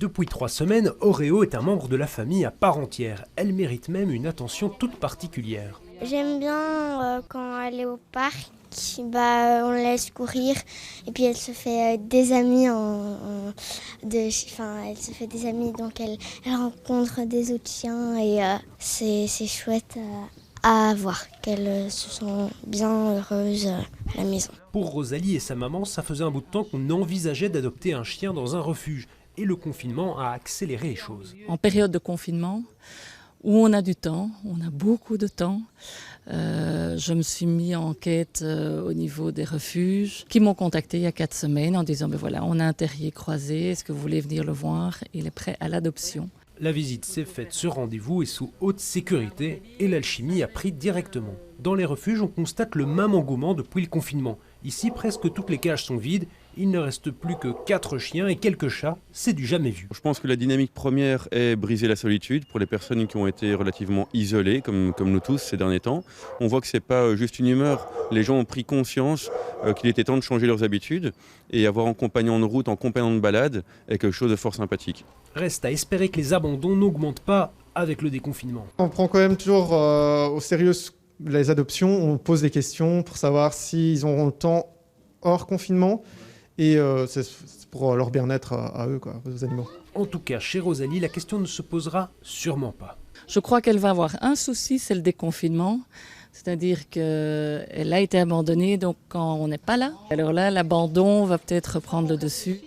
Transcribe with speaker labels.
Speaker 1: Depuis 3 semaines, Oreo est un membre de la famille à part entière. Elle mérite même une attention toute particulière.
Speaker 2: J'aime bien quand elle est au parc, on la laisse courir et puis elle se fait des amis elle se fait des amis, donc elle rencontre des autres chiens et c'est chouette à voir qu'elle se sent bien heureuse à la maison.
Speaker 1: Pour Rosalie et sa maman, ça faisait un bout de temps qu'on envisageait d'adopter un chien dans un refuge. Et le confinement a accéléré les choses.
Speaker 3: En période de confinement, où on a du temps, on a beaucoup de temps, je me suis mis en quête au niveau des refuges qui m'ont contacté il y a 4 semaines en disant voilà, on a un terrier croisé, est-ce que vous voulez venir le voir? Il est prêt à l'adoption.
Speaker 1: La visite s'est faite sur rendez-vous et sous haute sécurité et l'alchimie a pris directement. Dans les refuges, on constate le même engouement depuis le confinement. Ici, presque toutes les cages sont vides. Il ne reste plus que 4 chiens et quelques chats. C'est du jamais vu.
Speaker 4: Je pense que la dynamique première est briser la solitude pour les personnes qui ont été relativement isolées, comme nous tous ces derniers temps. On voit que ce n'est pas juste une humeur. Les gens ont pris conscience qu'il était temps de changer leurs habitudes et avoir un compagnon de route, en compagnon de balade, est quelque chose de fort sympathique.
Speaker 1: Reste à espérer que les abandons n'augmentent pas avec le déconfinement.
Speaker 5: On prend quand même toujours au sérieux les adoptions. On pose des questions pour savoir s'ils auront le temps hors confinement. Et c'est pour leur bien-être à eux, aux animaux.
Speaker 1: En tout cas, chez Rosalie, la question ne se posera sûrement pas.
Speaker 3: Je crois qu'elle va avoir un souci, c'est le déconfinement. C'est-à-dire qu'elle a été abandonnée donc quand on n'est pas là. Alors là, l'abandon va peut-être prendre le dessus.